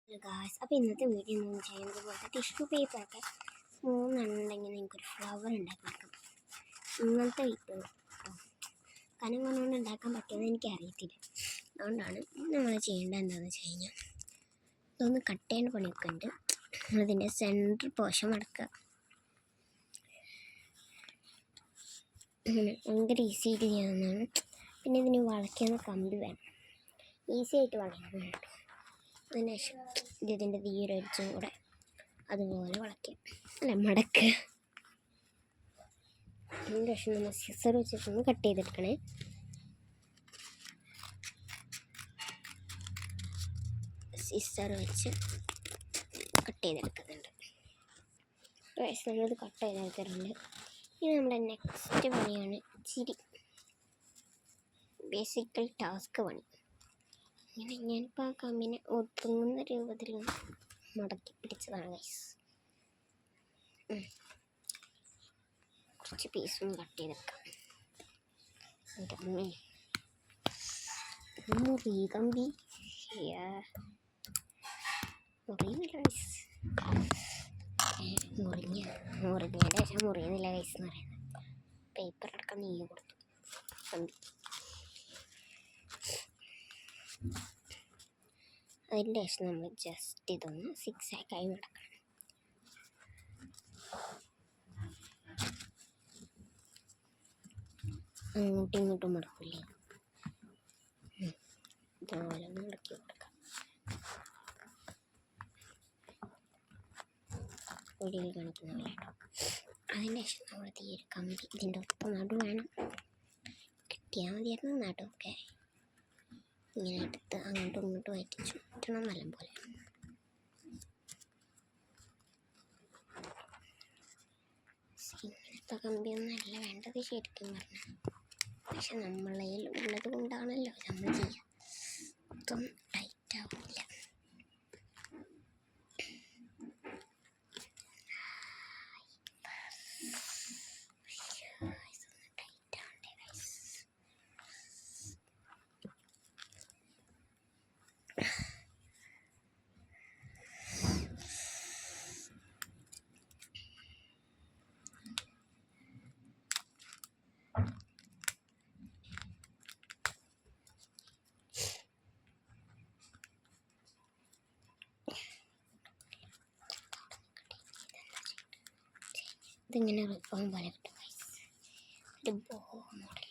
Guys, അപ്പോൾ ഇന്നത്തെ video എന്ന് ചെയ്യുന്നത് പോലത്തെ ടിഷ്യൂ പേപ്പറൊക്കെ 3 ഉണ്ടെങ്കിൽ നിങ്ങൾക്കൊരു ഫ്ലവർ ഉണ്ടാക്കിയെടുക്കാം. ഇങ്ങനത്തെ വീഡിയോ കനം കൊണ്ടുകൊണ്ട് ഉണ്ടാക്കാൻ പറ്റുമെന്ന് എനിക്കറിയത്തില്ല. അതുകൊണ്ടാണ് നമ്മൾ ചെയ്യേണ്ടത് എന്താണെന്ന് വെച്ച് കഴിഞ്ഞാൽ ഇതൊന്ന് കട്ട് ചെയ്യേണ്ട പണിയൊക്കെ ഉണ്ട്. അതിൻ്റെ സെൻറ്റർ പോർഷൻ മടക്കുക. ഭയങ്കര ഈസി ആയിട്ട് ചെയ്യാവുന്നതാണ്. പിന്നെ ഇതിന് വളയ്ക്കുന്ന കമ്പി വേണം, ഈസി ആയിട്ട് വളയ്ക്കാൻ വേണം. അതിനുശേഷം ഇതിൻ്റെ തീരടിച്ചും കൂടെ അതുപോലെ വളയ്ക്കുക, മടക്കുക. അതിന് ശേഷം നമ്മൾ സിസർ വെച്ചിട്ടൊന്ന് കട്ട് ചെയ്തെടുക്കണേ. സിസർ വെച്ച് കട്ട് ചെയ്തെടുക്കുന്നുണ്ട്. നമ്മളത് കട്ട് ചെയ്തെടുത്തിട്ടുണ്ട്. ഇനി നമ്മുടെ നെക്സ്റ്റ് പണിയാണ് ചിരി, ബേസിക്കൽ ടാസ്ക് പണി. ഇങ്ങനെ ഞാനിപ്പോൾ ആ കമ്പിനെ ഒതുങ്ങുന്ന രൂപത്തിൽ മടക്കി പിടിച്ചതാണ് ഗൈസ്. കുറച്ച് പീസും കട്ട് ചെയ്തെടുക്കാം. മുറി കമ്പി മുറിഞ്ഞ ശേഷം മുറിയുന്നില്ല ഗൈസ് എന്ന് പറയുന്നത്. പേപ്പർ അടക്കം നീങ്ങി കൊടുത്തു കമ്പി. അതിൻ്റെ ശേഷം നമ്മൾ ജസ്റ്റ് ഇതൊന്ന് 6 ആയി മടക്കണം. അങ്ങോട്ടും ഇങ്ങോട്ടും മടക്കില്ലേ, ഇതുപോലെ ഒന്ന് മടക്കി കൊടുക്കാം. വീഡിയോയിൽ കാണിക്കുന്ന പോലെ കേട്ടോ. അതിൻ്റെ ശേഷം നമ്മൾ തീരെ കമ്പി ഇതിൻ്റെ ഒപ്പം നടു വേണം, കിട്ടിയാൽ മതിയായിരുന്നു. നടുവൊക്കെ ഇങ്ങനെ എടുത്ത് അങ്ങോട്ടും ഇങ്ങോട്ടും ആയിട്ട് ചുറ്റണം നല്ലപോലെ. ഇങ്ങനത്തെ കമ്പിയൊന്നല്ല വേണ്ടത് ശരിക്കും പറഞ്ഞാൽ, പക്ഷെ നമ്മളെ ഉള്ളത് കൊണ്ടാണല്ലോ നമ്മൾ ചെയ്യുക. ഒട്ടും ടൈറ്റ് ആവില്ല. ഇതിങ്ങനെ റിബൺ പോലെ കിട്ടും ഗൈസ്. ഒരു ബോ മോഡൽ.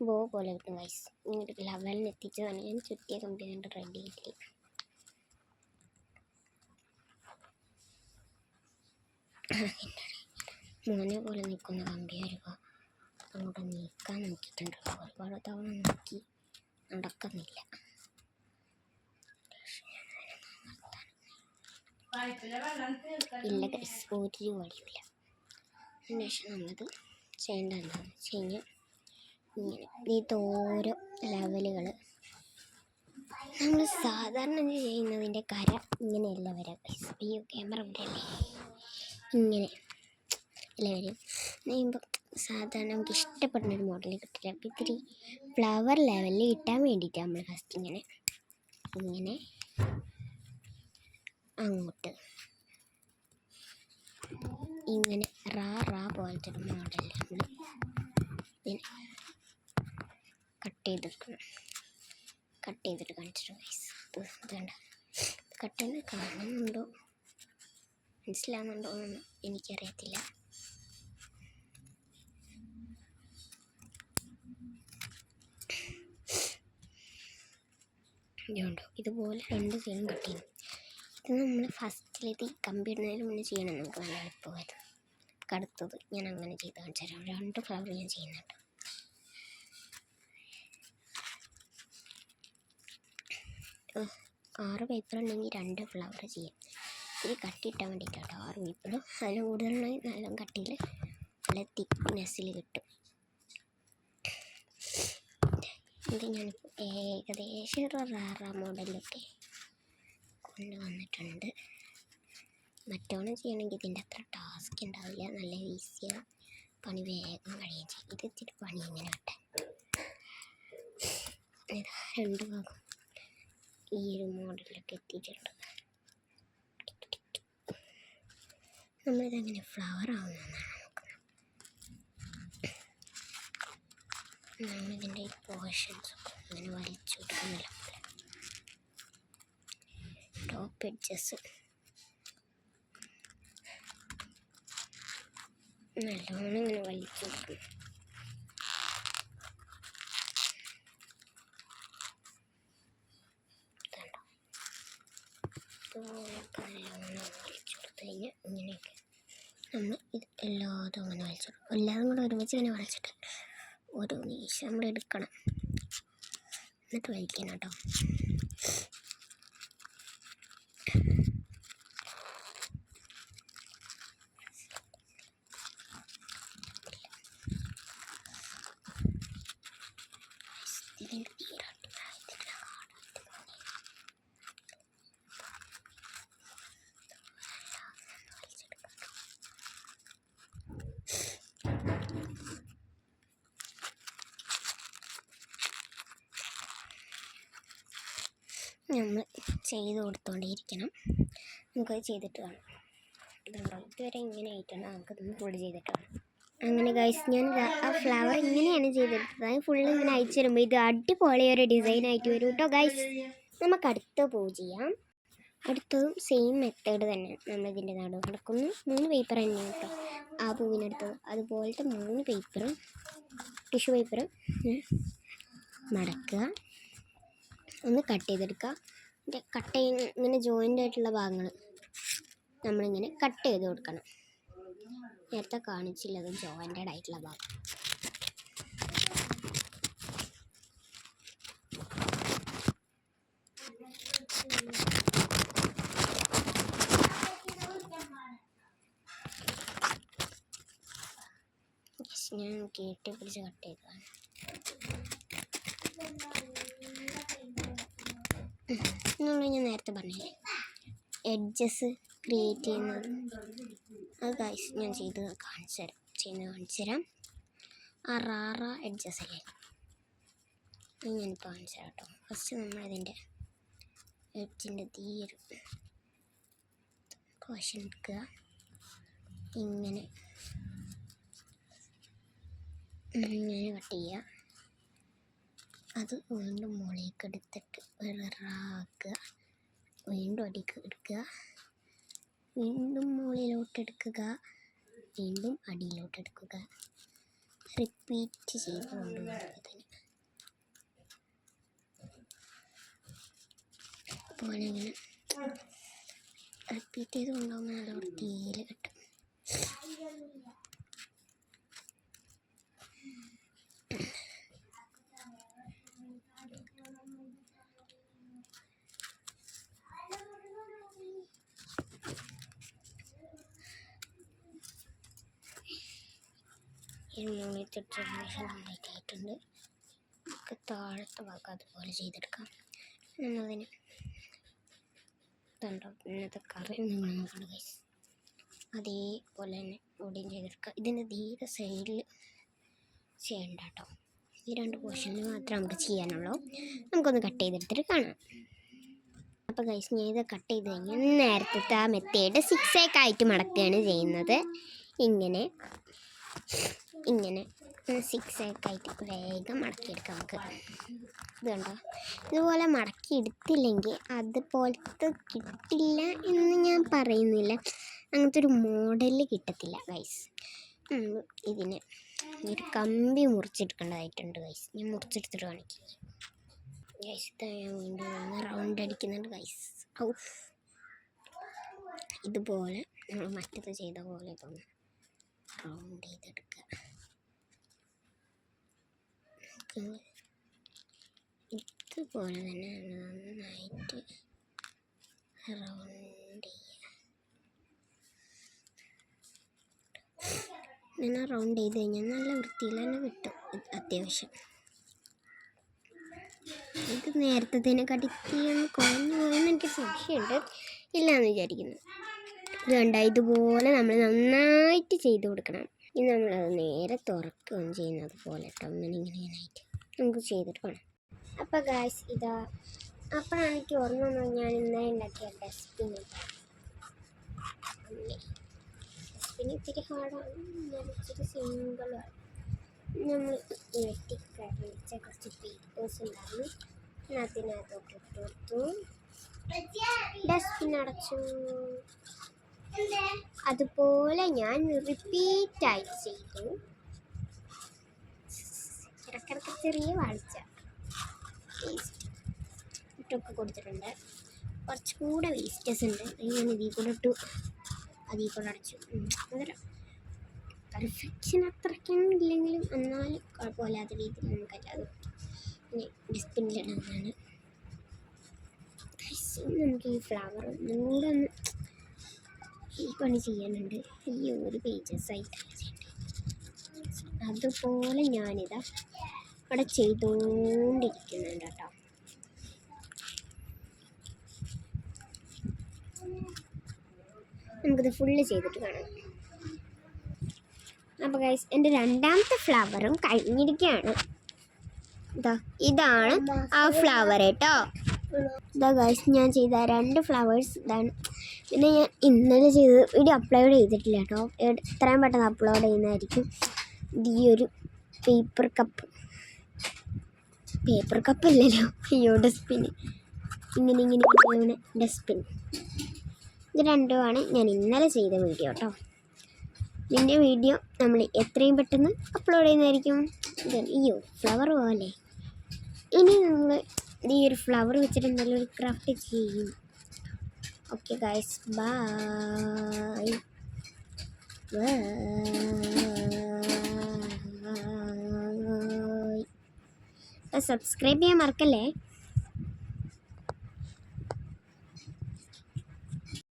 ബോ പോലെ കിട്ടും ഗൈസ്. ഇങ്ങോട്ട് ലെവലിൽ എത്തിച്ചതാണ് ഞാൻ ചുറ്റിയ കമ്പി കൊണ്ട് റെഡി ആയിട്ടില്ല. മോനെ പോലെ നിൽക്കുന്ന കമ്പി വരുമ്പോൾ അങ്ങോട്ട് നീക്കാൻ നോക്കിയിട്ടുണ്ട്. ഒരുപാട് തവണ നോക്കി നടക്കുന്നില്ല. ഇല്ല ഗൈസ്, ഒരു വഴിയില്ല. അതിനുശേഷം നമ്മളത് ചെയ്യേണ്ട എന്താണെന്ന് വെച്ച് കഴിഞ്ഞാൽ ഇങ്ങനെ ഇതോരോ ലെവലുകൾ നമ്മൾ സാധാരണ ചെയ്യുന്നതിൻ്റെ കര ഇങ്ങനെയല്ല വരാം. അയ്യോ, ക്യാമറ ഇവിടെയല്ലേ, ഇങ്ങനെ അല്ല വരും. കഴിയുമ്പോൾ സാധാരണ നമുക്ക് ഇഷ്ടപ്പെടുന്നൊരു മോഡൽ കിട്ടില്ല. അപ്പോൾ ഇത്തിരി ഫ്ലവർ ലെവലിൽ കിട്ടാൻ വേണ്ടിയിട്ട് നമ്മൾ ഫസ്റ്റ് ഇങ്ങനെ അങ്ങോട്ട് ഇങ്ങനെ റാ പോലത്തെ ഒരു മോഡലിൽ നമ്മൾ ഇങ്ങനെ കട്ട് ചെയ്തിട്ട് കാണിച്ചിട്ട് ഗൈസ്. ഇതുണ്ട്, കട്ട് ചെയ്ത് കാണുന്നുണ്ടോ മനസ്സിലാവുന്നുണ്ടോ എന്ന് എനിക്കറിയത്തില്ല. ഇതുണ്ടോ, ഇതുപോലെ 2 സൈഡും കട്ട് ചെയ്യണം. ഇത് നമ്മൾ ഫസ്റ്റിലേത് ഈ കമ്പി ഇടുന്നതിന് മുന്നേ ചെയ്യണം, നമുക്ക് നല്ല എളുപ്പമായിരുന്നു. അടുത്തത് ഞാൻ അങ്ങനെ ചെയ്ത് കാണിച്ചു തരാം. 2 ഫ്ലവർ ഞാൻ ചെയ്യുന്നുണ്ട്. ആറ് പേപ്പർ ഉണ്ടെങ്കിൽ 2 ഫ്ലവർ ചെയ്യാം. ഇത്തിരി കട്ടിയിട്ടാൻ വേണ്ടിയിട്ടാണ് 6 പേപ്പറും. അതിന് കൂടുതലായി നല്ല കട്ടിയിൽ നല്ല തിക്നെസ്സിൽ കിട്ടും. ഇത് ഞാനിപ്പോൾ ഏകദേശം ഒരു റാറ മോഡലൊക്കെ കൊണ്ടുവന്നിട്ടുണ്ട്. മറ്റോണം ചെയ്യണമെങ്കിൽ ഇതിൻ്റെ അത്ര ടാസ്ക് ഉണ്ടാവില്ല, നല്ല ഈസിയാണ്, പണി വേഗം കഴിയുകയും ചെയ്യും. ഇത് ഇത്തിരി പണി ഇങ്ങനെ കിട്ടാൻ. ഇത് 2 ഭാഗം ഈ ഒരു മോഡലൊക്കെ എത്തിയിട്ടുണ്ട്. നമ്മളിതെങ്ങനെ ഫ്ലവർ ആവുന്നതെന്നാണ് നോക്കുന്നത്. നമ്മളിതിൻ്റെ ഈ പോർഷൻസൊക്കെ ഇങ്ങനെ വലിച്ചു കൊടുക്കുന്നില്ല പോലെ ടോപ്പ് എഡ്ജസ് നല്ലോണം ഇങ്ങനെ വലിച്ചു കൊടുക്കും. ഇതുപോലൊക്കെ നല്ലോണം വലിച്ചു കൊടുത്തു കഴിഞ്ഞാൽ ഇങ്ങനെയൊക്കെ നമ്മൾ ഇത് എല്ലാതും അങ്ങനെ വലിച്ചു കൊടുക്കും. എല്ലാതും കൂടെ ഒരുമിച്ച് ഇങ്ങനെ വലിച്ചിട്ട് ഒരു നിമിഷം നമ്മൾ എടുക്കണം, എന്നിട്ട് വലിക്കണം കേട്ടോ. ഇതിൻ്റെ നമ്മൾ ചെയ്ത് കൊടുത്തോണ്ടേയിരിക്കണം. നമുക്കത് ചെയ്തിട്ട് കാണാം. ഇതുണ്ടോ, ഇതുവരെ ഇങ്ങനെ ആയിട്ടുണ്ട്, നമുക്കതൊന്ന് ഫുള്ള് ചെയ്തിട്ട് കാണാം. അങ്ങനെ ഗൈസ്, ഞാൻ ആ ഫ്ലവർ ഇങ്ങനെയാണ് ചെയ്തെടുത്തത്. ഫുള്ള് ഇങ്ങനെ അയച്ചു തരുമ്പോൾ ഇത് അടിപൊളിയൊരു ഡിസൈനായിട്ട് വരും കേട്ടോ ഗൈസ്. നമുക്ക് അടുത്ത പൂ ചെയ്യാം. അടുത്തതും സെയിം മെത്തേഡ് തന്നെ. നമ്മളിതിൻ്റെ നടുവ് കിടക്കുന്നു 3 പേപ്പർ തന്നെയാണ് കേട്ടോ ആ പൂവിനടുത്തത്. അതുപോലത്തെ 3 പേപ്പറും ടിഷ്യൂ പേപ്പറും മടക്കുക, ഒന്ന് കട്ട് ചെയ്തെടുക്കുക. കട്ട് ഇങ്ങനെ ജോയിൻ്റ് ആയിട്ടുള്ള ഭാഗങ്ങൾ നമ്മളിങ്ങനെ കട്ട് ചെയ്ത് കൊടുക്കണം. നേരത്തെ കാണിച്ചില്ലത് ജോയിൻ്റഡ് ആയിട്ടുള്ള ഭാഗം. ഞാൻ കേട്ടി പിടിച്ച് കട്ട് ചെയ്തതാണ്. ഞാൻ നേരത്തെ പറഞ്ഞില്ലേ എഡ്ജസ് ക്രിയേറ്റ് ചെയ്യുന്നത്, അത് ഗൈസ് ഞാൻ കാണിച്ചു തരാം. ആ റാറ എഡ്ജസ് അല്ലേ, അത് ഞാനിപ്പോൾ കാണിച്ചു തരാം കേട്ടോ. ഫസ്റ്റ് നമ്മളതിൻ്റെ എഡ്ജിൻ്റെ തീയൊരു പോർഷൻ എടുക്കുക, ഇങ്ങനെ കട്ട് ചെയ്യുക. അത് വീണ്ടും മുകളിലേക്ക് എടുത്തിട്ട് ആക്കുക, വീണ്ടും അടിക്ക് എടുക്കുക, വീണ്ടും മുകളിലോട്ട് എടുക്കുക, വീണ്ടും അടിയിലോട്ട് എടുക്കുക. റിപ്പീറ്റ് ചെയ്ത് കൊണ്ടുപോകുന്നതിന് പോലെ ഇങ്ങനെ റിപ്പീറ്റ് ചെയ്ത് കൊണ്ടുപോകുമ്പോൾ നല്ല വൃത്തിയിൽ കിട്ടും. മുകളിലത്തെ ട്രഡീഷൻ കംപ്ലീറ്റ് ആയിട്ടുണ്ട്. നമുക്ക് താഴത്തെ ഭാഗം അതുപോലെ ചെയ്തെടുക്കാം. നമ്മളതിന് ഇതുണ്ടോ ഇന്നത്തെ കറി നോക്കണം ഗൈസ്, അതേപോലെ തന്നെ ഇവിടെയും ചെയ്തെടുക്കാം. ഇതിൻ്റെ തീരെ സൈഡിൽ ചെയ്യണ്ട കേട്ടോ, ഈ 2 പോർഷനിൽ മാത്രമേ നമുക്ക് ചെയ്യാനുള്ളൂ. നമുക്കൊന്ന് കട്ട് ചെയ്തെടുത്തിട്ട് കാണാം. അപ്പോൾ ഗൈസ്, ഞാൻ ഇത് കട്ട് ചെയ്ത് കഴിഞ്ഞാൽ നേരത്തെ ആ മെത്തേഡ് 6 ആയിട്ട് മടക്കുകയാണ് ചെയ്യുന്നത്. ഇങ്ങനെ 6 ആയിട്ട് വേഗം മടക്കിയെടുക്കാം നമുക്ക്. ഇത് കണ്ടോ, ഇതുപോലെ മടക്കിയെടുത്തില്ലെങ്കിൽ അതുപോലത്തെ കിട്ടില്ല എന്ന് ഞാൻ പറയുന്നില്ല, അങ്ങനത്തെ ഒരു മോഡല് കിട്ടത്തില്ല ഗൈസ്. ഇതിന് ഒരു കമ്പി മുറിച്ചെടുക്കേണ്ടതായിട്ടുണ്ട് ഗൈസ്. ഞാൻ മുറിച്ചെടുത്തിട്ട് കാണിക്കും ഗൈസ്. ഇതാ ഞാൻ വീണ്ടും ഒന്ന് റൗണ്ട് അടിക്കുന്നുണ്ട് ഗൈസ്. ഇതുപോലെ നമ്മൾ മറ്റത് ചെയ്ത പോലെ തോന്നുന്നു റൗണ്ട് ചെയ്തെടുക്കുക. ഇതുപോലെ തന്നെ നന്നായിട്ട് റൗണ്ട് ചെയ്യുക. ഇങ്ങനെ റൗണ്ട് ചെയ്ത് കഴിഞ്ഞാൽ നല്ല വൃത്തിയിൽ തന്നെ കിട്ടും. അത്യാവശ്യം ഇത് നേരത്തേതിനെക്കാട്ടി ഇത്തിരി കുറഞ്ഞു പോയെന്ന് എനിക്ക് സംശയമുണ്ട്. ഇല്ലയെന്ന് വിചാരിക്കുന്നു. ഇത് കണ്ട ഇതുപോലെ നമ്മൾ നന്നായിട്ട് ചെയ്ത് കൊടുക്കണം. ഇനി നമ്മളത് നേരെ തുറക്കുകയും ചെയ്യുന്നത് പോലെ കേട്ടോ. ഇങ്ങനെയായിട്ട് നമുക്ക് ചെയ്തിട്ട് വേണം. അപ്പോൾ ഗായ്സ് ഇതാ അപ്പോഴാണ് എനിക്ക് ഓർമ്മ വന്നത് ഞാൻ ഇന്നലെ ഉണ്ടാക്കിയ ഡസ്റ്റ്ബിൻ. ഡസ്റ്റ്ബിൻ ഇത്തിരി ഹാർഡാണ്, ഇച്ചിരി സിമ്പിളാണ്. നമ്മൾ വെട്ടിക്കഴിച്ച കുറച്ച് പേപ്പേഴ്സ് ഉണ്ടായിരുന്നു, അതിനകത്തോട്ട് ഇട്ട് കൊടുത്തു. ഡസ്റ്റ്ബിൻ അടച്ചു. അതുപോലെ ഞാൻ റിപ്പീറ്റായി ചെയ്തു. ഇടയ്ക്കിടയ്ക്ക് ചെറിയ വാളിച്ച ഇട്ടൊക്കെ കൊടുത്തിട്ടുണ്ട്. കുറച്ചുകൂടെ വേസ്റ്റസ് ഉണ്ട്, ഞാൻ ഇതിൽ കൂടെ ഇട്ടു, അതിൽ കൂടെ അടച്ചു. അതല്ല പെർഫെക്ഷൻ അത്രയ്ക്കൊന്നും ഇല്ലെങ്കിലും എന്നാലും കുഴപ്പമില്ലാത്ത രീതിയിൽ നമുക്കല്ലാതെ പിന്നെ ഡസ്റ്റ്ബിന്നിലിടുന്നതാണ്. നമുക്ക് ഈ ഫ്ലവർ ഒന്നുകൂടെ ഒന്ന് ഈ പണി ചെയ്യാനുണ്ട്. ഈ ഒരു പേജസ് ആയിട്ടല്ല ചെയ്യേണ്ടത്. അതുപോലെ ഞാനിതാ അവിടെ ചെയ്തുകൊണ്ടിരിക്കുന്നുണ്ട് കേട്ടോ. നമുക്കിത് ഫുള്ള് ചെയ്തിട്ട് കാണാം. അപ്പോൾ ഗൈസ് എൻ്റെ രണ്ടാമത്തെ ഫ്ലവറും കഴിഞ്ഞിരിക്കുകയാണ്. ഇതാണ് ആ ഫ്ലവർ കേട്ടോ. ഇതാ ഗൈസ് ഞാൻ ചെയ്ത 2 ഫ്ലവേഴ്സ് ഇതാണ്. പിന്നെ ഞാൻ ഇന്നലെ ചെയ്ത് വീഡിയോ അപ്ലോഡ് ചെയ്തിട്ടില്ല കേട്ടോ. എത്രയും പെട്ടെന്ന് അപ്ലോഡ് ചെയ്യുന്നതായിരിക്കും. ഈ ഒരു പേപ്പർ കപ്പല്ലല്ലോ, അയ്യോ ഡസ്റ്റ്ബിന്, ഇങ്ങനെ ഡസ്റ്റ്ബിൻ. ഇത് രണ്ടുമാണ് ഞാൻ ഇന്നലെ ചെയ്ത വീഡിയോ കേട്ടോ. ഇതിൻ്റെ വീഡിയോ നമ്മൾ എത്രയും പെട്ടെന്ന് അപ്ലോഡ് ചെയ്യുന്നതായിരിക്കും. അയ്യോ ഫ്ലവർ പോലെ ഇനി നമ്മൾ ഈ ഒരു ഫ്ലവർ വെച്ചിട്ട് എന്തെങ്കിലും ഒരു ക്രാഫ്റ്റ് ചെയ്യും. Okay guys, by. സബ്സ്ക്രൈബ് ചെയ്യാൻ മറക്കല്ലേ.